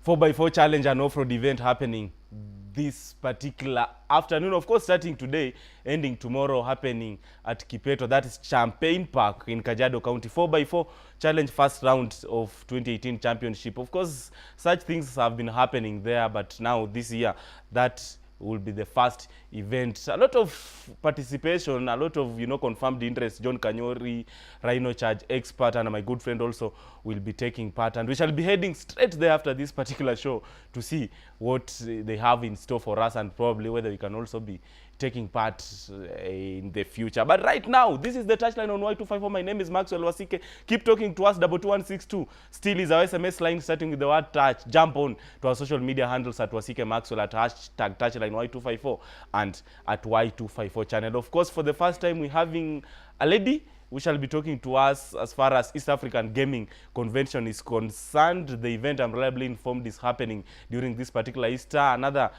4x4 challenge and off-road event happening this particular afternoon, of course starting today, ending tomorrow, happening at Kipeto, that is Champagne Park in Kajiado County. 4x4 challenge first round of 2018 championship. Of course such things have been happening there, but now this year that will be the first event. A lot of participation, a lot of, confirmed interest. John Kanyori, Rhino Charge expert, and my good friend also will be taking part. And we shall be heading straight there after this particular show to see what they have in store for us, and probably whether we can also be taking part in the future. But right now, this is the touchline on Y254. My name is Maxwell Wasike. Keep talking to us. 22162 still is our SMS line, starting with the word touch. Jump on to our social media handles at Wasike Maxwell, at hashtag touchline Y254, and at Y254 channel. Of course, for the first time, we're having a lady who shall be talking to us as far as East African Gaming Convention is concerned. The event, I'm reliably informed, is happening during this particular Easter. Another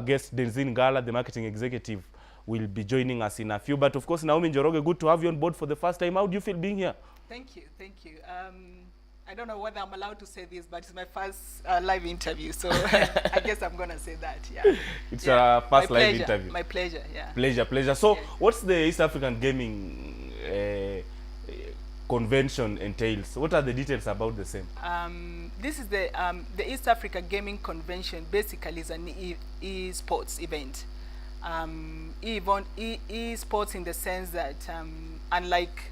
guest, Denzin Gala, the marketing executive, will be joining us in a few. But of course, Naomi Njoroge, good to have you on board for the first time. How do you feel being here? Thank you, thank you. I don't know whether I'm allowed to say this, but it's my first live interview, so I guess I'm going to say that, yeah. It's a first live interview. My pleasure, yeah. Pleasure. So, yes. What's the East African Gaming convention entails? What are the details about the same? This is the East Africa Gaming Convention. Basically is an e-sports event. E-sports in the sense that unlike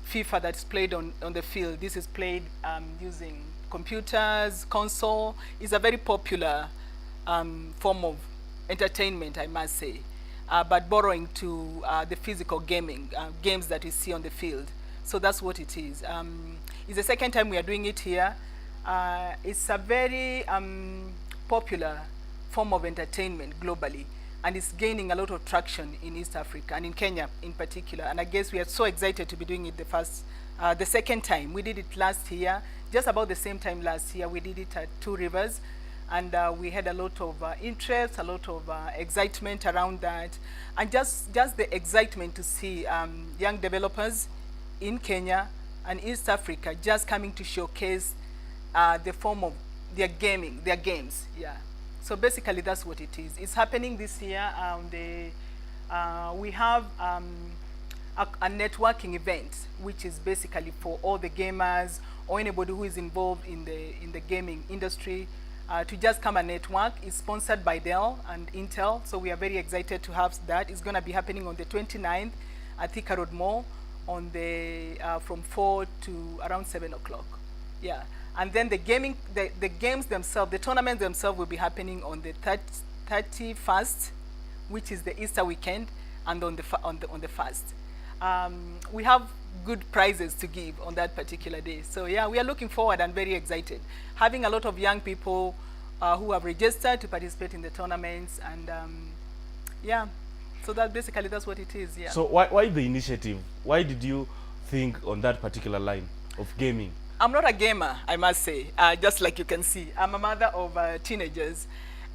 FIFA that's played on the field, this is played using computers, console. It's a very popular form of entertainment, I must say, but borrowing to the physical gaming, games that we see on the field. So that's what it is. It's the second time we are doing it here. It's a very popular form of entertainment globally, and it's gaining a lot of traction in East Africa and in Kenya in particular. And I guess we are so excited to be doing it the second time. We did it last year, just about the same time last year. We did it at Two Rivers, and we had a lot of interest, a lot of excitement around that, and just the excitement to see young developers in Kenya and East Africa just coming to showcase the form of their games, yeah. So basically that's what it is. It's happening this year. We have a networking event, which is basically for all the gamers or anybody who is involved in the gaming industry to just come and network. It's sponsored by Dell and Intel, so we are very excited to have that. It's going to be happening on the 29th at Thika Road Mall on the from 4 to around 7 o'clock. Yeah. And then the games themselves, the tournaments themselves will be happening on the 31st, which is the Easter weekend, and on the 1st. We have good prizes to give on that particular day. So yeah, we are looking forward and very excited. Having a lot of young people who have registered to participate in the tournaments, and yeah, so that's what it is. Yeah. So why the initiative? Why did you think on that particular line of gaming? I'm not a gamer, I must say, just like you can see. I'm a mother of teenagers,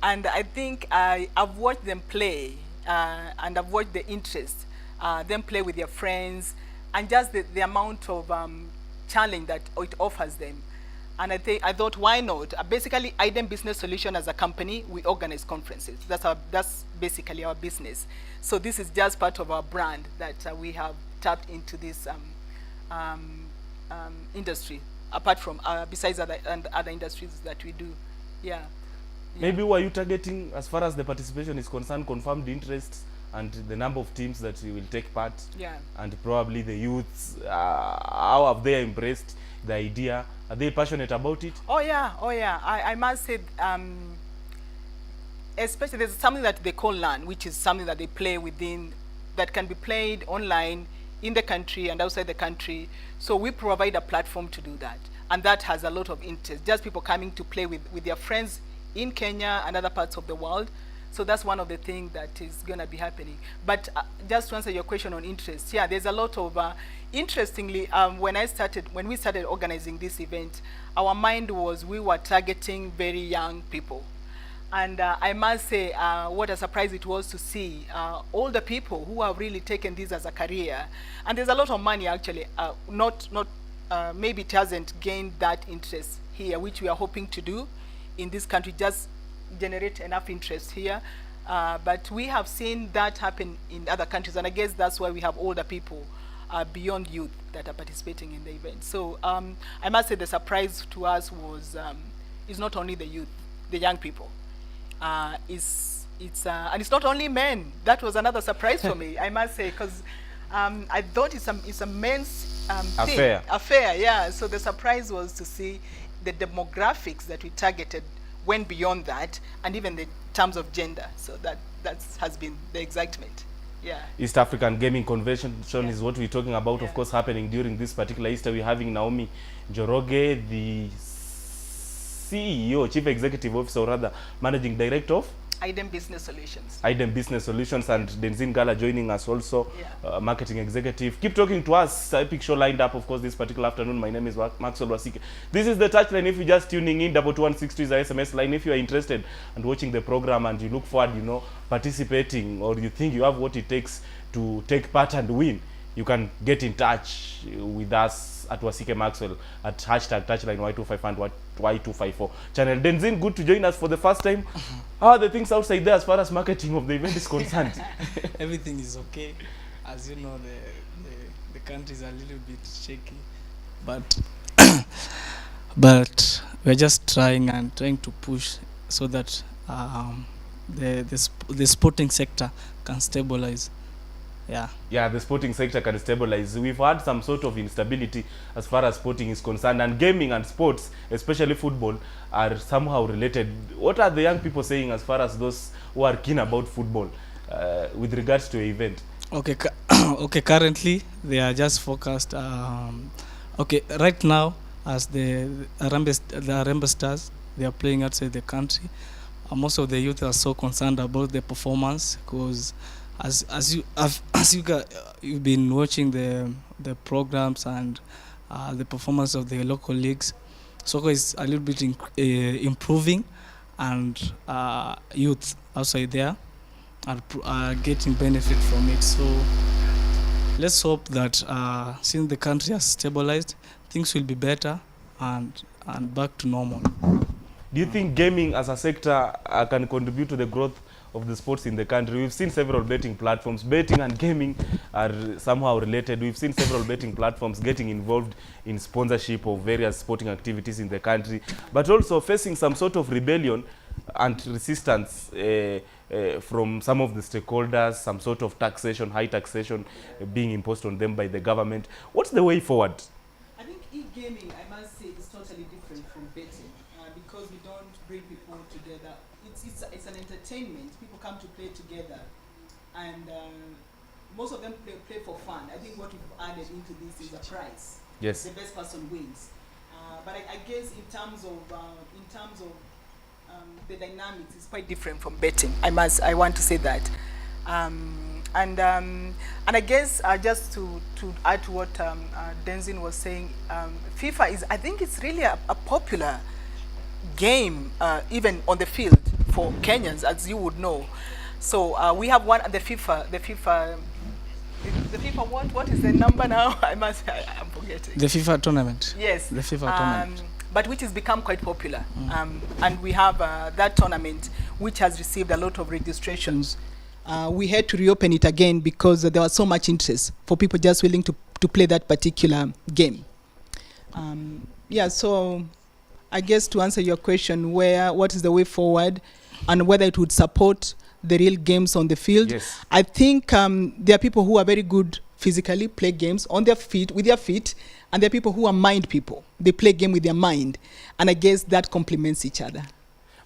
and I think I've watched them play, and I've watched the interest, them play with their friends, and just the amount of challenge that it offers them. And I thought, why not? Basically, IDEM Business Solution as a company, we organize conferences. That's basically our business. So this is just part of our brand that we have tapped into this industry, apart from besides other industries that we do. Yeah. Maybe were you targeting, as far as the participation is concerned, confirmed interests and the number of teams that you will take part? Yeah. And probably the youths, how have they embraced the idea? Are they passionate about it? Oh yeah. I must say, especially there's something that they call LAN, which is something that they play within, that can be played online in the country and outside the country. So we provide a platform to do that, and that has a lot of interest. Just people coming to play with their friends in Kenya and other parts of the world. So that's one of the things that is going to be happening. But just to answer your question on interest, yeah, there's a lot of interestingly, when we started organizing this event, our mind was we were targeting very young people. And I must say, what a surprise it was to see older people who have really taken this as a career. And there's a lot of money actually, maybe it hasn't gained that interest here, which we are hoping to do in this country just generate enough interest here. But we have seen that happen in other countries, and I guess that's why we have older people beyond youth that are participating in the event. So I must say the surprise to us was is not only the youth, the young people. And it's not only men. That was another surprise for me, I must say, because I thought it's a men's affair, yeah. So the surprise was to see the demographics that we targeted went beyond that, and even the terms of gender. So that has been the excitement. Yeah. East African Gaming Convention is what we're talking about, of course, happening during this particular Easter. We're having Naomi Njoroge, the CEO, Chief Executive Officer, or rather Managing Director of IDEM Business Solutions. IDEM Business Solutions, and Denzin Gala joining us also, Marketing Executive. Keep talking to us. Epic show lined up, of course, this particular afternoon. My name is Maxwell Wasike. This is the Touchline. If you're just tuning in, 22162 is our SMS line. If you are interested and watching the program and you look forward, participating, or you think you have what it takes to take part and win, you can get in touch with us at Wasike Maxwell at hashtag Touchline Y254 and Y254 channel. Denzin, good to join us for the first time. How are the things outside there as far as marketing of the event is concerned? Everything is okay. As you know, the country is a little bit shaky, but but we're just trying to push so that the sporting sector can stabilize. Yeah, the sporting sector can stabilize. We've had some sort of instability as far as sporting is concerned, and gaming and sports, especially football, are somehow related. What are the young people saying as far as those who are keen about football with regards to an event? Okay, okay. Currently, they are just focused. Okay, right now, as the Harambee Stars, they are playing outside the country. Most of the youth are so concerned about the performance, because you've been watching the programs and the performance of the local leagues. Soccer is a little bit improving, and youth outside there are getting benefit from it. So let's hope that since the country has stabilized, things will be better and back to normal. Do you think gaming as a sector can contribute to the growth of the sports in the country? We've seen several betting platforms. Betting and gaming are somehow related. We've seen several betting platforms getting involved in sponsorship of various sporting activities in the country, but also facing some sort of rebellion and resistance from some of the stakeholders, some sort of taxation, high taxation being imposed on them by the government. What's the way forward? I think e-gaming, I must say, is totally different from betting because we don't bring people together. It's an entertainment. People come to play together, and most of them play for fun. I think what we've added into this is a prize. Yes. The best person wins. But I guess in terms of the dynamics, it's quite different from betting. I want to say that. And I guess just to add to what Denzin was saying, FIFA is, I think it's really a popular game, even on the field for Kenyans, as you would know. So we have one, the FIFA what is the number now? I'm forgetting. The FIFA tournament. Yes. The FIFA tournament. But which has become quite popular. And we have that tournament, which has received a lot of registrations. We had to reopen it again because there was so much interest for people just willing to play that particular game. Yeah, so I guess to answer your question, what is the way forward and whether it would support the real games on the field. Yes. I think there are people who are very good physically, play games on their feet, with their feet, and there are people who are mind people. They play game with their mind, and I guess that complements each other.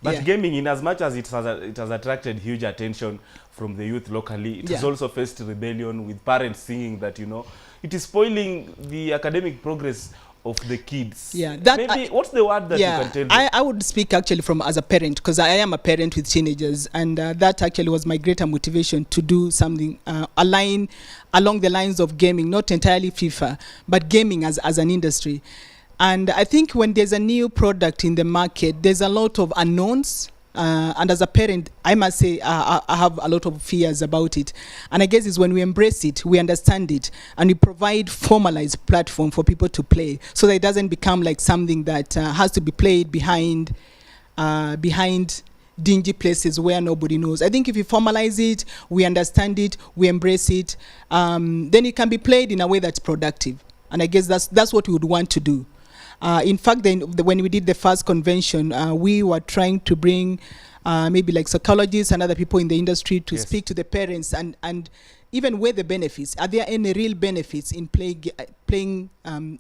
But gaming, in as much as it has attracted huge attention from the youth locally, it has also faced rebellion with parents saying that, it is spoiling the academic progress of the kids. Yeah, maybe what's the word that you can tell them? I would speak actually as a parent, because I am a parent with teenagers, and that actually was my greater motivation to do something along the lines of gaming, not entirely FIFA, but gaming as an industry. And I think when there's a new product in the market, there's a lot of unknowns. And as a parent, I must say I have a lot of fears about it. And I guess it's when we embrace it, we understand it, and we provide formalized platform for people to play, so that it doesn't become like something that has to be played behind behind dingy places where nobody knows. I think if you formalize it, we understand it, we embrace it, then it can be played in a way that's productive. And I guess that's what we would want to do. In fact, when we did the first convention, we were trying to bring maybe like psychologists and other people in the industry to speak to the parents and even weigh the benefits. Are there any real benefits in playing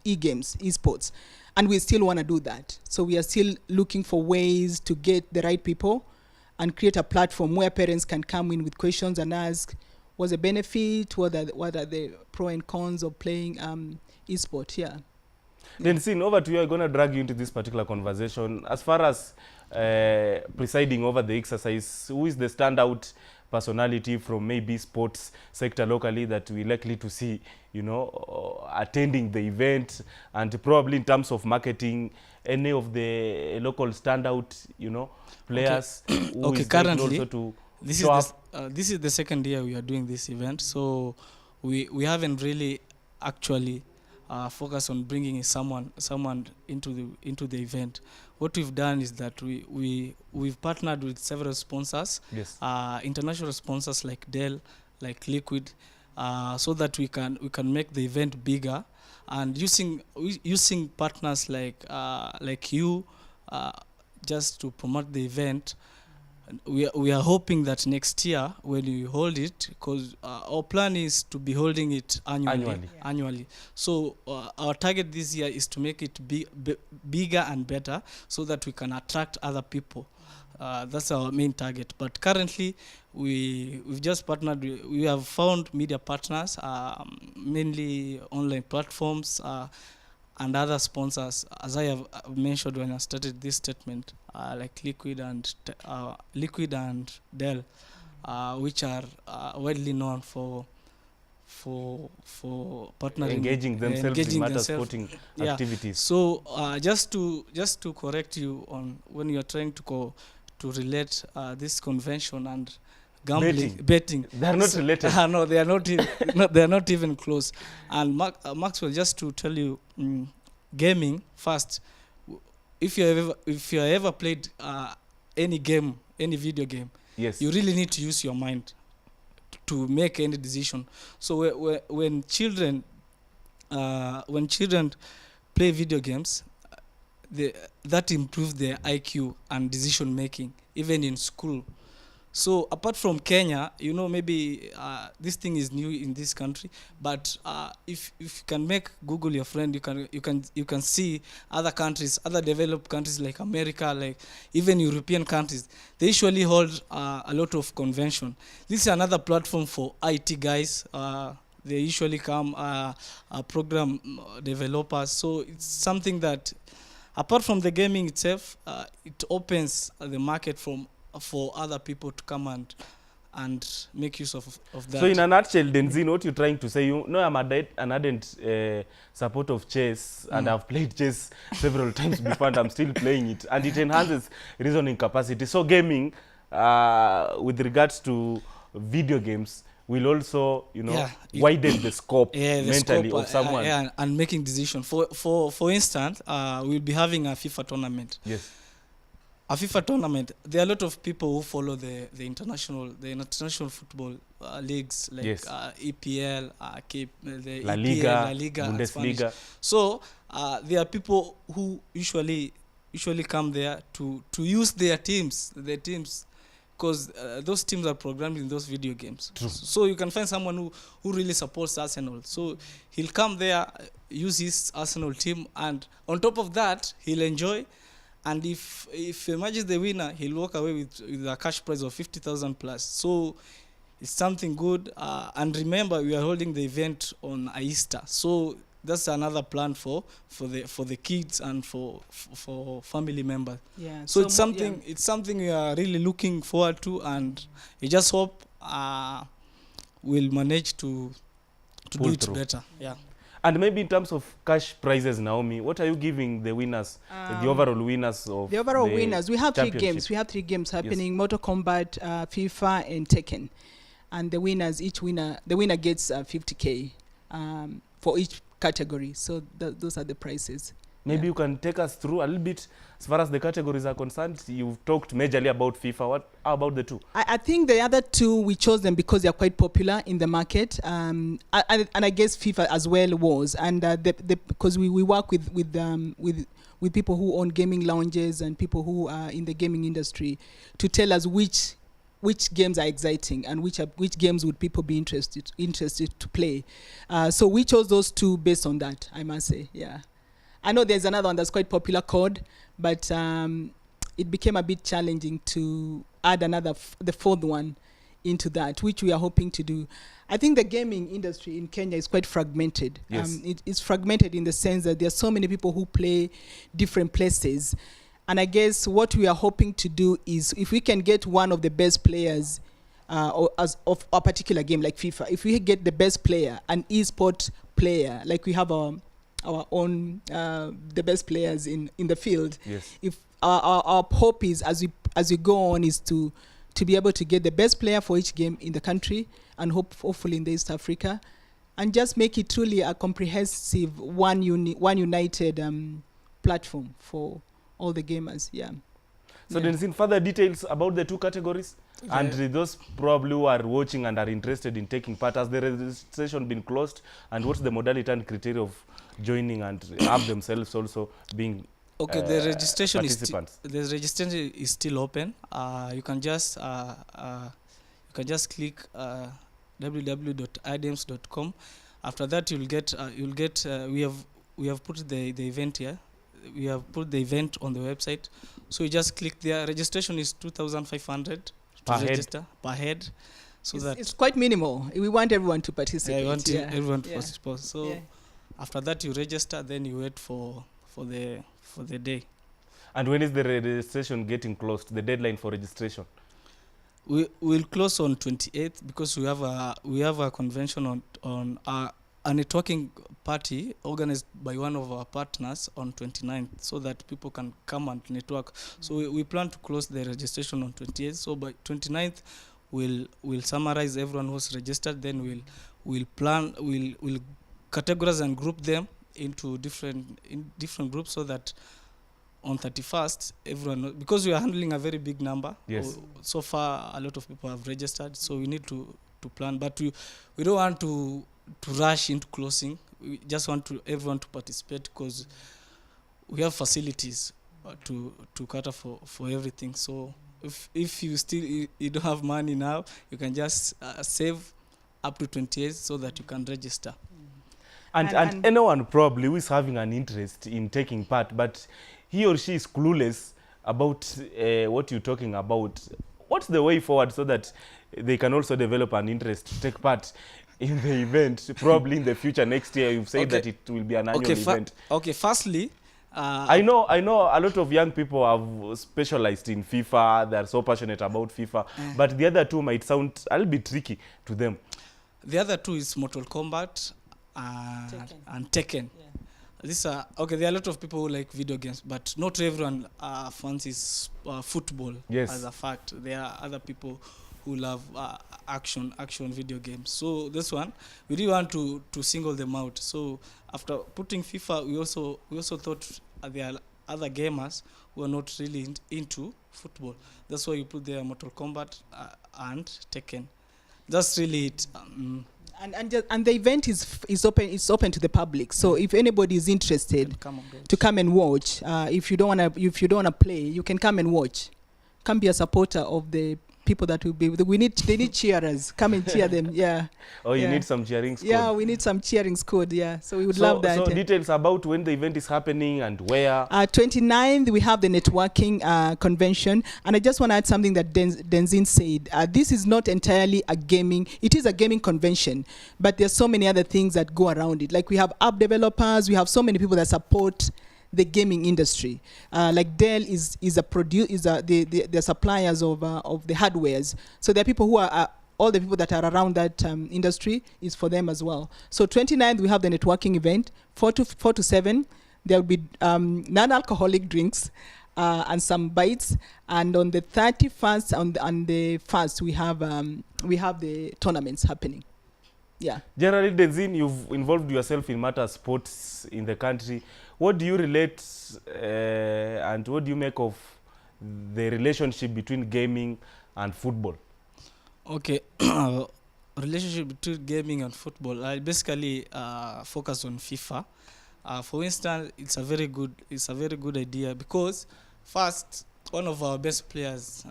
e-games, e-sports? And we still want to do that. So we are still looking for ways to get the right people and create a platform where parents can come in with questions and ask, what's the benefit? What are the pro and cons of playing e-sport? Yeah. Then, Sin, over to you. I'm going to drag you into this particular conversation. As far as presiding over the exercise, who is the standout personality from maybe sports sector locally that we're likely to see, attending the event, and probably in terms of marketing, any of the local standout, players who is currently also to this is the second year we are doing this event, so we haven't really actually focused on bringing someone into the event. What we've done is that we've partnered with several sponsors, international sponsors like Dell, like Liquid, so that we can make the event bigger, and using partners like you just to promote the event. We are hoping that next year when we hold it, because our plan is to be holding it annually. So our target this year is to make it bigger and better, so that we can attract other people. That's our main target. But currently, we've just partnered. We have found media partners, mainly online platforms, and other sponsors, as I have mentioned when I started this statement, like Liquid and Dell, which are widely known for partnering, engaging themselves in matter sporting activities. So just to correct you on when you are trying to relate this convention and gambling, betting. They are not related. No, they are not. They are not even close. And Maxwell, just to tell you, gaming first. If you ever played any game, any video game, you really need to use your mind to make any decision. So when children play video games, that improves their IQ and decision making, even in school. So apart from Kenya, maybe this thing is new in this country, but if you can make Google your friend, you can see other countries, other developed countries like America, like even European countries. They usually hold a lot of convention. This is another platform for IT guys. They usually come program developers. So it's something that, apart from the gaming itself, it opens the market for other people to come and make use of that. So in a nutshell, Denzin, what you're trying to say, I'm an ardent supporter of chess, and I've played chess several times before, and I'm still playing it, and it enhances reasoning capacity. So gaming, with regards to video games, will also, widen the scope mentally of someone. And making decisions. For instance, we'll be having a FIFA tournament. Yes. A FIFA tournament, there are a lot of people who follow the international football leagues like EPL, the La Liga, Bundesliga. So there are people who usually come there to use their teams, because those teams are programmed in those video games. True. So you can find someone who really supports Arsenal. So he'll come there, use his Arsenal team, and on top of that, he'll enjoy. And if he emerges the winner, he'll walk away with a cash prize of 50,000 plus. So it's something good. And remember, we are holding the event on Easter. So that's another plan for the kids and for family members. Yeah. So it's something we are really looking forward to, and we just hope we'll manage to do it better. Yeah. And maybe in terms of cash prizes, Naomi, what are you giving the winners, the overall winners of the overall winners? We have 3 games. We have 3 games happening: Mortal Kombat, FIFA, and Tekken. And the winners, the winner gets 50K for each category. So those are the prices. Maybe you can take us through a little bit as far as the categories are concerned. You've talked majorly about FIFA. How about the two? I think the other two, we chose them because they are quite popular in the market, and I guess FIFA as well was, and because we work with people who own gaming lounges and people who are in the gaming industry to tell us which games are exciting and which games would people be interested to play. So we chose those two based on that, I must say. Yeah, I know there's another one that's quite popular, COD, but it became a bit challenging to add the fourth one into that, which we are hoping to do. I think the gaming industry in Kenya is quite fragmented. Yes. It's fragmented in the sense that there are so many people who play different places. And I guess what we are hoping to do is, if we can get one of the best players of a particular game like FIFA, if we get the best player, an e-sport player, like we have our own the best players in the field. Yes. If our hope is, as we go on, is to be able to get the best player for each game in the country, and hopefully in the East Africa, and just make it truly a comprehensive one united platform for all the gamers. Yeah. So there's in further details about the two categories, and those probably who are watching and are interested in taking part, has the registration been closed, and what's the modality and criteria of joining and have themselves also being the registration participants? the registration is still open. You can just click www.idems.com. After that, you'll get we have put the event here. We have put the event on the website, so you just click there. Registration is 2,500 to register per head. So it's quite minimal. We want everyone to participate. We want everyone to participate. So after that, you register, then you wait for the day. And when is the registration getting closed? The deadline for registration? We will close on 28th because we have a convention on a networking party organized by one of our partners on 29th, so that people can come and network. So we plan to close the registration on 28th. So by 29th, we'll summarize everyone who's registered. Then we'll categorize and group them into different groups, so that on 31st, everyone, because we are handling a very big number. Yes. So far, a lot of people have registered, so we need to plan. But we don't want to rush into closing. We just want everyone to participate, because we have facilities to cater for everything. So if you don't have money now, you can just save up to 28 so that you can register. And anyone probably who is having an interest in taking part, but he or she is clueless about what you're talking about, what's the way forward so that they can also develop an interest to take part in the event, probably in the future next year? You've said that it will be an annual event. Firstly, I know a lot of young people have specialized in FIFA. They are so passionate about FIFA, but the other two might sound a little bit tricky to them. The other two is Mortal Kombat and Tekken. Yeah. There are a lot of people who like video games, but not everyone fancies football. Yes. As a fact, there are other people who love action video games. So this one, we really want to single them out. So after putting FIFA, we also thought there are other gamers who are not really into football. That's why you put there Mortal Kombat and Tekken. That's really it. And the event is open. It's open to the public. So if anybody is interested to come and watch, if you don't wanna play, you can come and watch. Come be a supporter of the people that will be. They need cheerers. Come and cheer them. Yeah. You need some cheering squad. Yeah, we need some cheering squad. Yeah. So we would love that. So details about when the event is happening and where. 29th, we have the networking convention, and I just want to add something that Denzin said. This is not entirely a gaming. It is a gaming convention, but there's so many other things that go around it. Like we have app developers. We have so many people that support the gaming industry. Like Dell is the suppliers of the hardwares. So there are people who are all the people that are around that industry is for them as well. So 29th we have the networking event. 4 to 7 there will be non-alcoholic drinks and some bites. And on the 31st on the 1st we have the tournaments happening. Yeah. Generally, Denzin, you've involved yourself in matter sports in the country. what do you relate and what do you make of the relationship between gaming and football? Okay. Relationship between gaming and football, I basically focus on FIFA. For instance, it's a very good idea because first, one of our best players,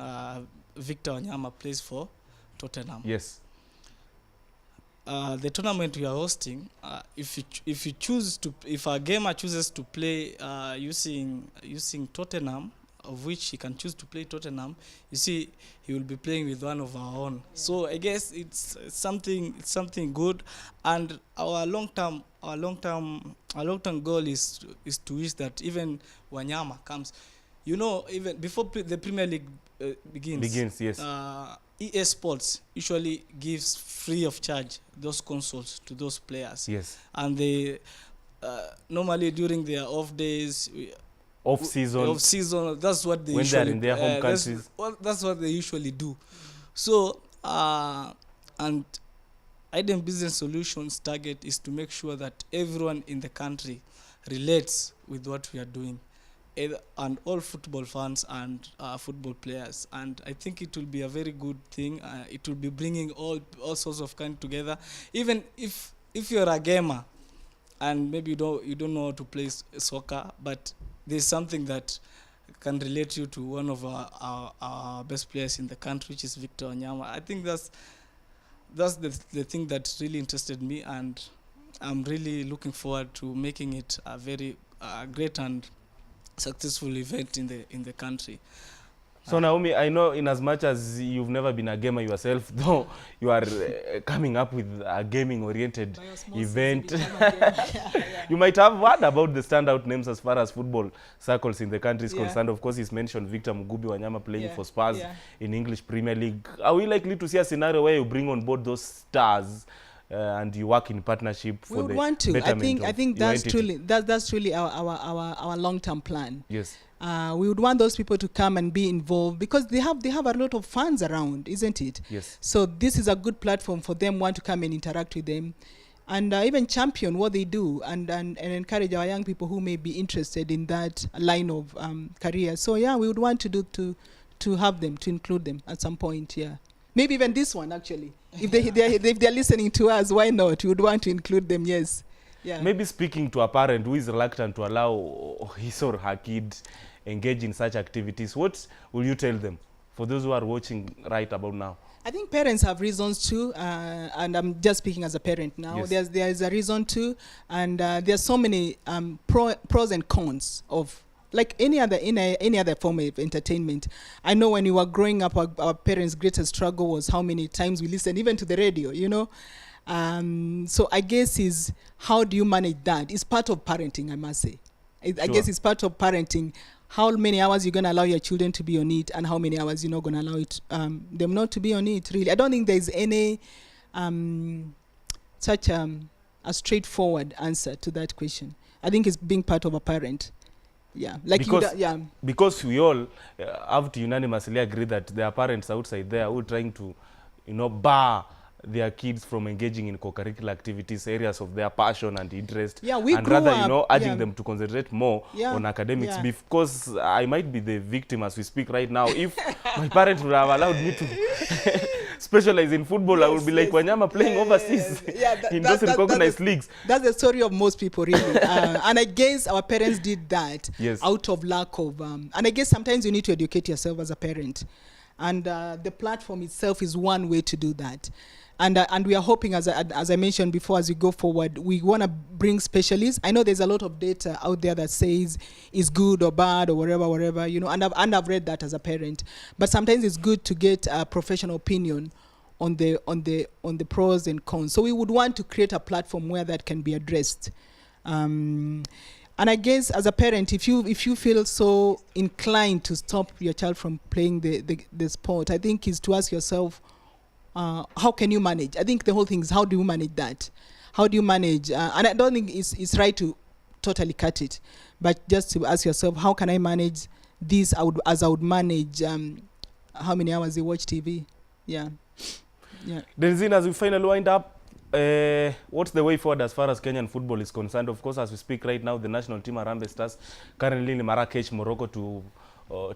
Victor Wanyama, plays for Tottenham. Yes. The tournament we are hosting, if a gamer chooses to play using Tottenham, of which he can choose to play Tottenham, you see, he will be playing with one of our own. Yeah. So I guess it's something good, and our long term goal is to wish that even Wanyama comes. You know, even before the Premier League begins, yes. EA Sports usually gives free of charge those consoles to those players. Yes. And they normally during their off days. Off season, that's what they when usually, they're in their home countries. That's what they usually do. So, and Iden Business Solutions' target is to make sure that everyone in the country relates with what we are doing, and all football fans and football players. And I think it will be a very good thing. It will be bringing all sorts of kind together. Even if you're a gamer and maybe you don't know how to play soccer, but there's something that can relate you to one of our best players in the country, which is Victor Wanyama. I think that's the thing that really interested me, and I'm really looking forward to making it a very great and successful event in the country. So Naomi, I know in as much as you've never been a gamer yourself, though you are coming up with a gaming-oriented event. You might have heard about the standout names as far as football circles in the country is concerned. Of course, he's mentioned Victor Mugubi Wanyama playing for Spurs in English Premier League. Are we likely to see a scenario where you bring on board those stars and you work in partnership for the betterment? I think that's truly our long-term plan. Yes. We would want those people to come and be involved because they have a lot of fans around, isn't it? Yes. So this is a good platform for them to come and interact with them, and even champion what they do and encourage our young people who may be interested in that line of career. So yeah, we would want to have them, to include them at some point. Yeah, maybe even this one actually. If they're listening to us, why not? We would want to include them. Yes. Yeah. Maybe speaking to a parent who is reluctant to allow his or her kid engage in such activities, what will you tell them, for those who are watching right about now? I think parents have reasons too, and I'm just speaking as a parent now. Yes. There is a reason too, and there's so many pros and cons of like any other form of entertainment. I know when we were growing up, our parents' greatest struggle was how many times we listened even to the radio, you know. So I guess is how do you manage that? It's part of parenting, I must say. I guess it's part of parenting. How many hours you're going to allow your children to be on it, and how many hours you're not going to allow them not to be on it, really. I don't think there's any such a straightforward answer to that question. I think it's being part of a parent. Yeah, like because we all have to unanimously agree that there are parents outside there who are trying to, bar their kids from engaging in co-curricular activities, areas of their passion and interest, and rather, urging them to concentrate more on academics. Because I might be the victim as we speak right now. If my parents would have allowed me to specialize in football, I would be like Wanyama playing overseas in those recognized leagues. That's the story of most people, really. And I guess our parents did that out of lack of... and I guess sometimes you need to educate yourself as a parent. And the platform itself is one way to do that. And we are hoping, as I mentioned before, as we go forward, we want to bring specialists. I know there's a lot of data out there that says it's good or bad or whatever, and I've read that as a parent. But sometimes it's good to get a professional opinion on the pros and cons. So we would want to create a platform where that can be addressed. And I guess as a parent, if you feel so inclined to stop your child from playing the sport, I think is to ask yourself, how can you manage? I think the whole thing is, how do you manage that? How do you manage? And I don't think it's right to totally cut it, but just to ask yourself, how can I manage this as I would manage how many hours they watch TV? Yeah. Denzin, as we finally wind up, what's the way forward as far as Kenyan football is concerned? Of course, as we speak right now, the national team Harambee Stars currently in Marrakech, Morocco, to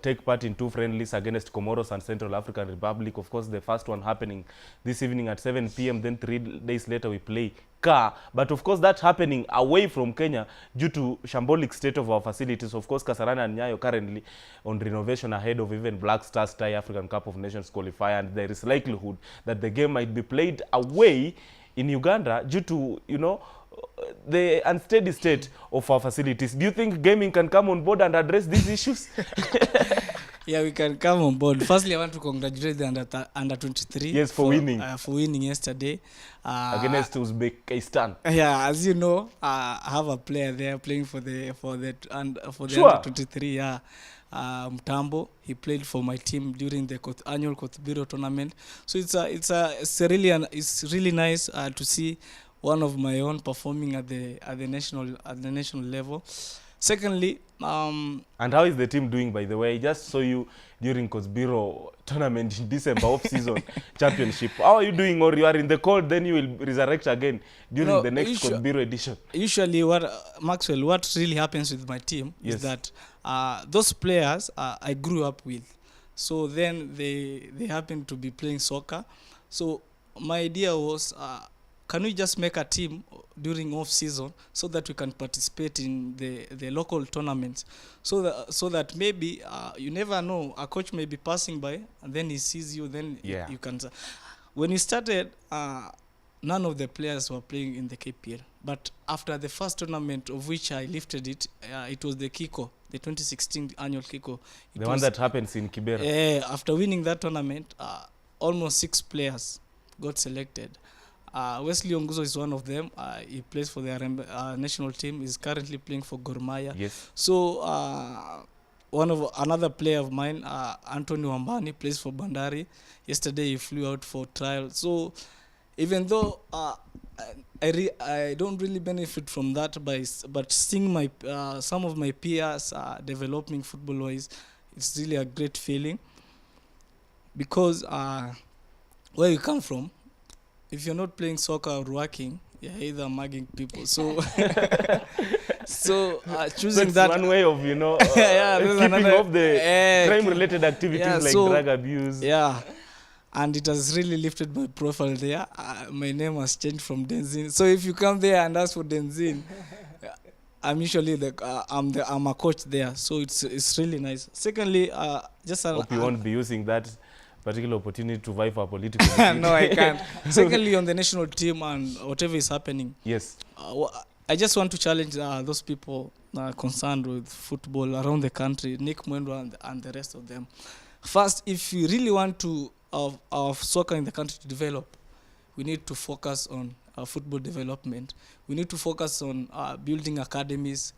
take part in 2 friendlies against Comoros and Central African Republic. Of course, the first one happening this evening at 7 p.m. Then 3 days later we play Ka. But of course, that's happening away from Kenya due to shambolic state of our facilities. Of course, Kasarani and Nyayo currently on renovation ahead of even Black Stars Thai African Cup of Nations qualifier, and there is likelihood that the game might be played away in Uganda due to, you know, the unsteady state of our facilities. Do you think gaming can come on board and address these issues? Yeah, we can come on board. Firstly, I want to congratulate the under 23. Yes, for winning. For winning yesterday. Against Uzbekistan. Yeah, as you know, I have a player there playing for the Sure. under 23. Yeah, Mtambo. He played for my team during the annual Kotbiro tournament. So it's really nice to see one of my own performing at the national level. Secondly, and how is the team doing, by the way? I just saw you during Kotbiro tournament in December off-season championship. How are you doing? Or you are in the cold, then you will resurrect again during the next Kotbiro edition? Usually, Maxwell, what really happens with my team is that those players I grew up with. So then they happen to be playing soccer. So my idea was, can we just make a team during off season so that we can participate in the local tournaments, so that maybe you never know, a coach may be passing by and then he sees you, then you can. When we started, none of the players were playing in the KPL, but after the first tournament of which I lifted it, it was the Kiko, the 2016 annual Kiko. The one that happens in Kibera. After winning that tournament, almost 6 players got selected. Wesley Onguzo is one of them. He plays for the national team. He's currently playing for Gor Mahia. Yes. So another player of mine, Anthony Wambani, plays for Bandari. Yesterday he flew out for trial. So even though I don't really benefit from that, but seeing my some of my peers developing football-wise, it's really a great feeling, because where you come from, if you're not playing soccer or working, you're either mugging people. So, choosing that one way of, keeping off the crime-related activities like drug abuse. Yeah, and it has really lifted my profile there. My name has changed from Denzin. So if you come there and ask for Denzin, I'm usually I'm a coach there. So it's really nice. Secondly, hope you won't be using that particular opportunity to vie for political no, I can't. Secondly, on the national team and whatever is happening, yes, I just want to challenge those people concerned with football around the country, Nick Mwendo and the rest of them. First, if you really want to our soccer in the country to develop, we need to focus on football development. We need to focus on building academies.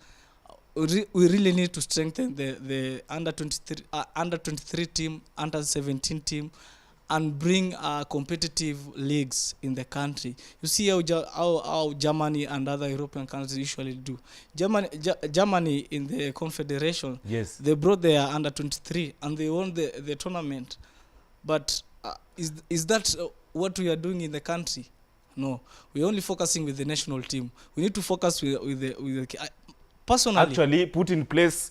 We really need to strengthen the under 23 team, under 17 team, and bring competitive leagues in the country. You see how Germany and other European countries usually do. Germany in the Confederation, yes, they brought their under 23 and they won the tournament. But is that what we are doing in the country? No, we're only focusing with the national team. We need to focus with the personally, actually put in place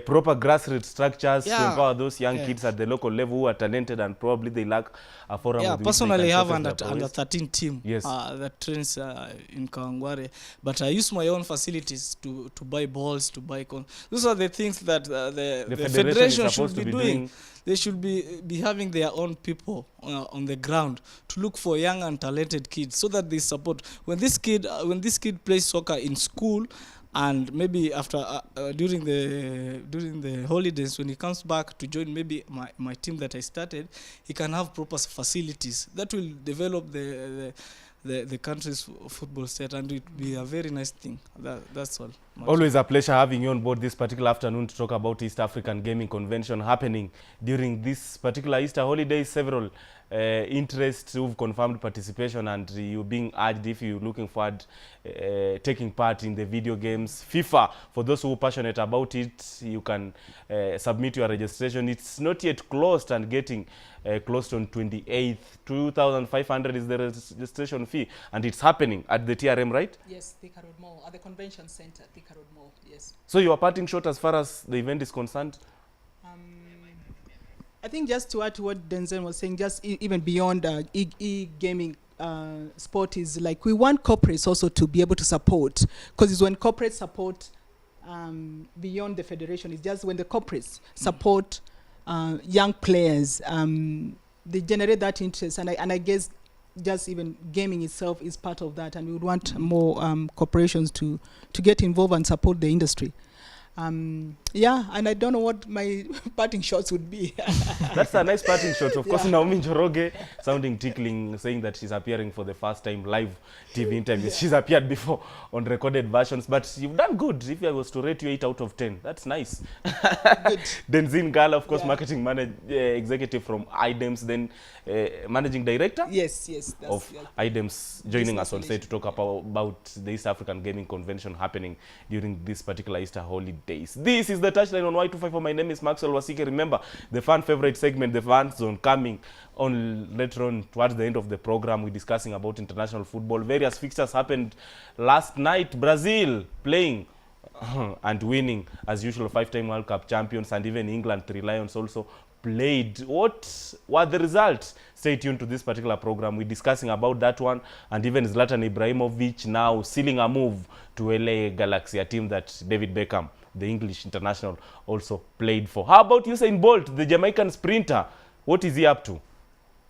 proper grassroots structures to empower those young kids at the local level who are talented and probably they lack a forum. Yeah, personally I have under 13 team that trains in Kawangware, but I use my own facilities to buy balls, to buy those are the things that the federation should be doing. They should be having their own people on the ground to look for young and talented kids, so that they support when this kid plays soccer in school. And maybe after during the holidays, when he comes back to join maybe my team that I started, he can have proper facilities that will develop the country's football state, and it will be a very nice thing. That's all. Always a pleasure having you on board this particular afternoon to talk about East African Gaming Convention happening during this particular Easter holiday. Several interests who've confirmed participation, and you being urged, if you're looking forward taking part in the video games. FIFA, for those who are passionate about it, you can submit your registration. It's not yet closed and getting closed on 28th. 2,500 is the registration fee, and it's happening at the TRM, right? Yes, Thika Road Mall, at the convention center, Thika Road Mall, yes. So you are parting short as far as the event is concerned? I think just to add to what Denzel was saying, just even beyond e-gaming sport, is like we want corporates also to be able to support, because it's when corporates support beyond the federation, it's just when the corporates support young players, they generate that interest, and I guess just even gaming itself is part of that, and we would want more corporations to get involved and support the industry. Yeah, and I don't know what my parting shots would be. That's a nice parting shot. Of course, Naomi Njoroge sounding tickling, saying that she's appearing for the first time live TV interviews. Yeah. She's appeared before on recorded versions, but you've done good. If I was to rate you 8 out of 10, that's nice. Good. Denzin Gala, of course, marketing executive from IDEMS, then managing director. Yes, of IDEMS, joining us on stage to talk about the East African Gaming Convention happening during this particular Easter holidays. This is the Touchline on Y254. My name is Maxwell Wasike. Remember, the fan favorite segment, the fan zone, coming on later on towards the end of the program. We're discussing about international football. Various fixtures happened last night. Brazil playing and winning, as usual, 5-time World Cup champions, and even England, 3 Lions, also played. What were the results? Stay tuned to this particular program. We're discussing about that one, and even Zlatan Ibrahimovic now sealing a move to LA Galaxy, a team that David Beckham, the English international, also played for. How about Usain Bolt, the Jamaican sprinter? What is he up to?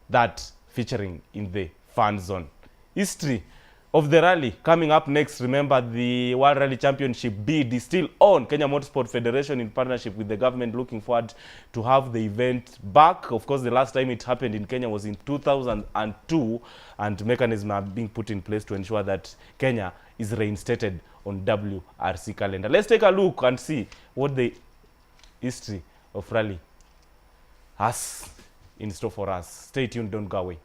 That featuring in the fan zone. History of the rally coming up next. Remember, the World Rally Championship bid is still on. Kenya Motorsport Federation, in partnership with the government, looking forward to have the event back. Of course, the last time it happened in Kenya was in 2002, and mechanisms are being put in place to ensure that Kenya is reinstated on WRC calendar. Let's take a look and see what the history of rally has in store for us. Stay tuned, don't go away.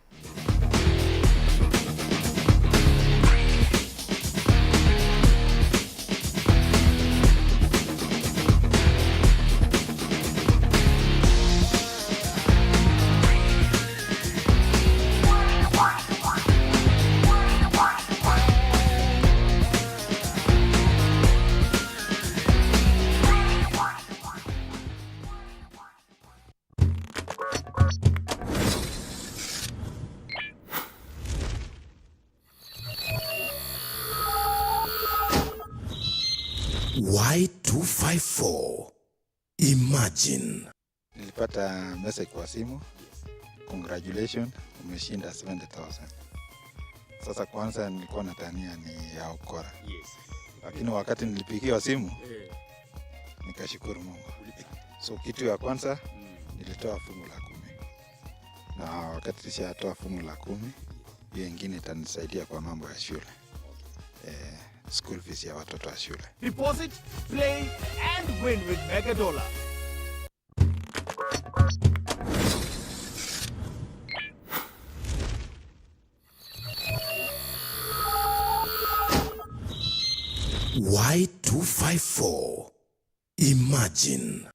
Y254. Imagine. Nilipata message kwa simu. Congratulations, umeshinda 70,000. Sasa kwanza nilikuwa natania ni ya ukora. Lakini wakati nilipigiwa simu, nikashukuru Mungu. So kitu ya kwanza nilitoa fungu la 10. Na wakati nishatoa fungu la 10, hiyo nyingine itanisaidia kwa mambo ya shule. School fees ya watoto wa shule. Deposit, play and win with Mega Dollar. Y254. Imagine.